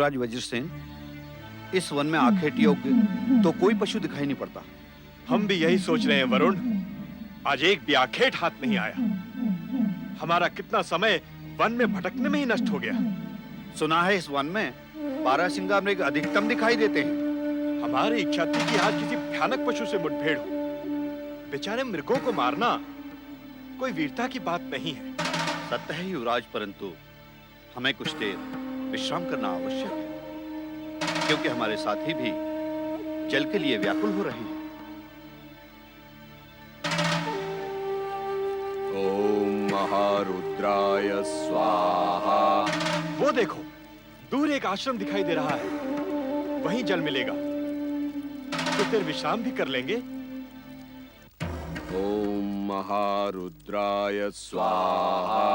युवराज वज्रसेन, इस वन में आखेट योग्य तो कोई पशु दिखाई नहीं पड़ता। हम भी यही सोच रहे हैं वरुण। आज एक भी आखेट हाथ नहीं आया। हमारा कितना समय वन में भटकने में ही नष्ट हो गया। सुना है इस वन में 12 सिंगा मृग अधिकतम दिखाई देते हैं। हमारी इच्छा थी कि आज किसी भयानक पशु से मुठभेड़ हो। बेचारे मृगों को मारना कोई वीरता की बात नहीं है। सत्य है युवराज, परंतु हमें कुछ देर विश्राम करना आवश्यक है, क्योंकि हमारे साथी भी जल के लिए व्याकुल हो रहे हैं। ओम महारुद्राय स्वाहा। वो देखो, दूर एक आश्रम दिखाई दे रहा है। वहीं जल मिलेगा। कुछ देर विश्राम भी कर लेंगे। ओम महारुद्राय स्वाहा।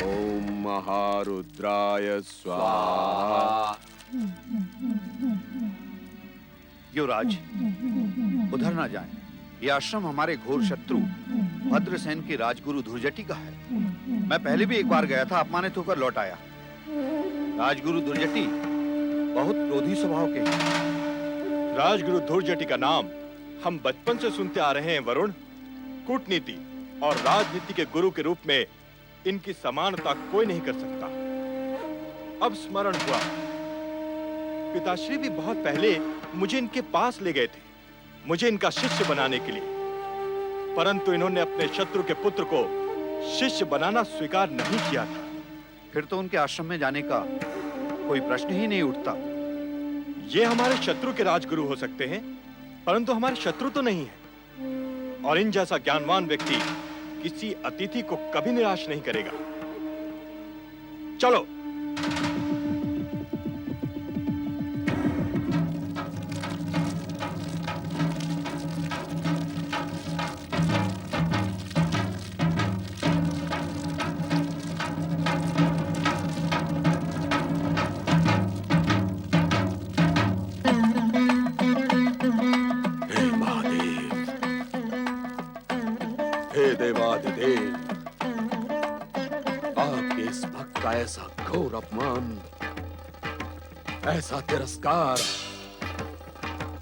ओम महारुद्राय स्वाहा। युवराज, उधर ना जाएं। यह आश्रम हमारे घोर शत्रु भद्रसेन के राजगुरु धुर्जटी का है। मैं पहले भी एक बार गया था, अपमानित होकर लौट आया। राजगुरु धुर्जटी बहुत क्रोधी स्वभाव के हैं। राजगुरु धुर्जटी का नाम हम बचपन से सुनते आ रहे हैं वरुण। कूटनीति और राजनीति के गुरु के रूप में इनकी समानता कोई नहीं कर सकता। अब स्मरण हुआ, पिताश्री भी बहुत पहले मुझे इनके पास ले गए थे, मुझे इनका शिष्य बनाने के लिए। परंतु इन्होंने अपने शत्रु के पुत्र को शिष्य बनाना स्वीकार नहीं किया था। फिर तो उनके आश्रम में जाने का कोई प्रश्न ही नहीं उठता। ये हमारे शत्रु के राजगुरु हो सकते हैं, परंतु हमारे शत्रु तो नहीं है। और इन जैसा ज्ञानवान व्यक्ति किसी अतिथि को कभी निराश नहीं करेगा। चलो। देवाधिदेव, आपके इस भक्त का ऐसा घोर अपमान, ऐसा तिरस्कार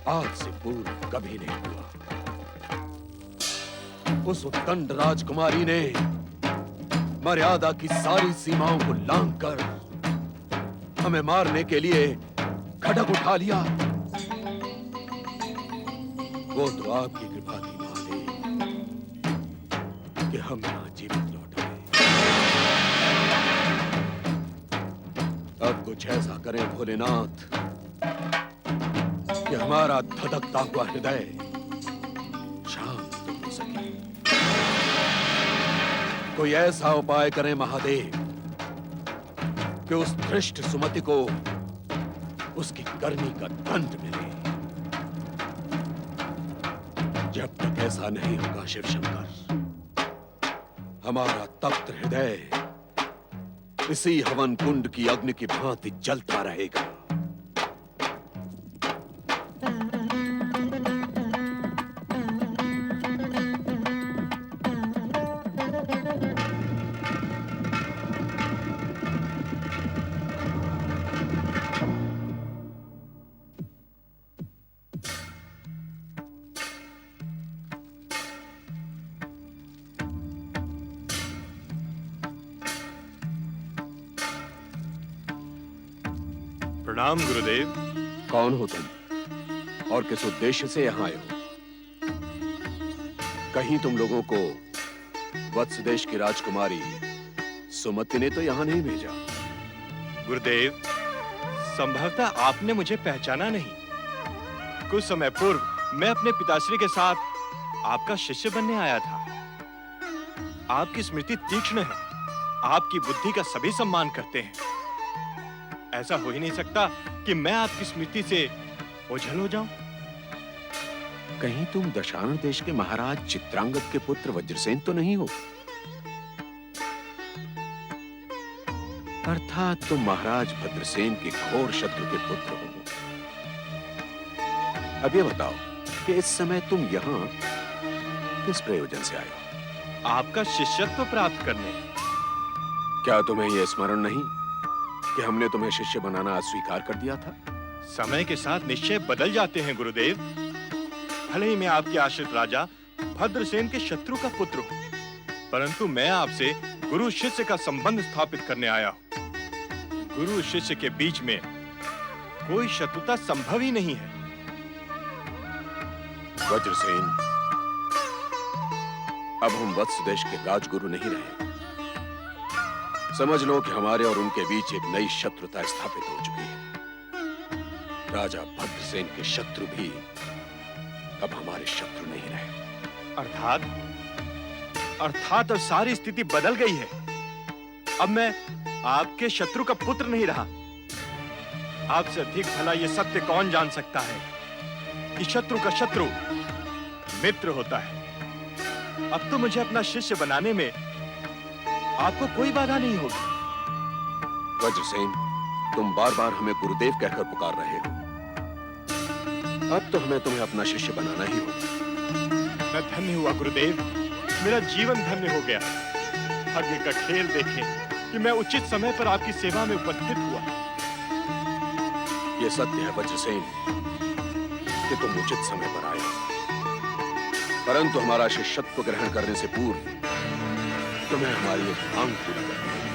आज से पूर्व कभी नहीं हुआ। उस उत्तंड राजकुमारी ने मर्यादा की सारी सीमाओं को लांघकर हमें मारने के लिए खड्ग उठा लिया। वो तो आपकी कृपा थी कि हम यहाँ जीवित लौट आए। अब कुछ ऐसा करें भोलेनाथ कि हमारा धधकता हुआ हृदय शांत हो सके। कोई ऐसा उपाय करें महादेव कि उस धृष्ट सुमति को उसकी करनी का दंड मिले। जब तक ऐसा नहीं होगा शिव शंकर, हमारा तप्त हृदय इसी हवन कुंड की अग्नि की भांति जलता रहेगा। प्रणाम गुरुदेव। कौन हो तुम और किस उद्देश्य से यहाँ आए हो? कहीं तुम लोगों को वत्स देश की राजकुमारी सुमति ने तो यहाँ नहीं भेजा। गुरुदेव, संभवतः आपने मुझे पहचाना नहीं। कुछ समय पूर्व मैं अपने पिताश्री के साथ आपका शिष्य बनने आया था। आपकी स्मृति तीक्ष्ण है, आपकी बुद्धि का सभी सम्मान करते हैं। ऐसा हो ही नहीं सकता कि मैं आपकी स्मृति से ओझल हो जाऊं। कहीं तुम दशानन देश के महाराज चित्रांगद के पुत्र वज्रसेन तो नहीं हो? अर्थात तुम महाराज भद्रसेन के घोर शत्रु के पुत्र हो। अब ये बताओ कि इस समय तुम यहाँ किस प्रयोजन से आए हो? आपका शिष्यत्व प्राप्त करने। क्या तुम्हें यह स्मरण नहीं कि हमने तुम्हें शिष्य बनाना अस्वीकार कर दिया था? समय के साथ निश्चय बदल जाते हैं गुरुदेव। भले ही मैं आपके आश्रित राजा भद्रसेन के शत्रु का पुत्र हूँ, परंतु मैं आपसे गुरु शिष्य का संबंध स्थापित करने आया हूँ। गुरु शिष्य के बीच में कोई शत्रुता संभव ही नहीं है। वज्रसेन, अब हम वत्स देश के राजगुरु नहीं रहे। समझ लो कि हमारे और उनके बीच एक नई शत्रुता स्थापित हो चुकी है। राजा भद्रसेन के शत्रु भी अब हमारे शत्रु नहीं रहे। अर्थात अब सारी स्थिति बदल गई है। अब मैं आपके शत्रु का पुत्र नहीं रहा। आपसे अधिक भला यह सत्य कौन जान सकता है कि शत्रु का शत्रु मित्र होता है। अब तो मुझे अपना शिष्य बनाने में आपको कोई बाधा नहीं होगी। वज्रसेन, तुम बार बार हमें गुरुदेव कहकर पुकार रहे हो। अब तो हमें तुम्हें अपना शिष्य बनाना ही होगा। मैं धन्य हुआ गुरुदेव, मेरा जीवन धन्य हो गया। भाग्य का खेल देखें कि मैं उचित समय पर आपकी सेवा में उपस्थित हुआ। यह सत्य है वज्रसेन कि तुम उचित समय पर आए, परंतु हमारा शिष्यत्व ग्रहण करने से पूर्व तुम्हें हमारी एक मांग पूरी करनी है।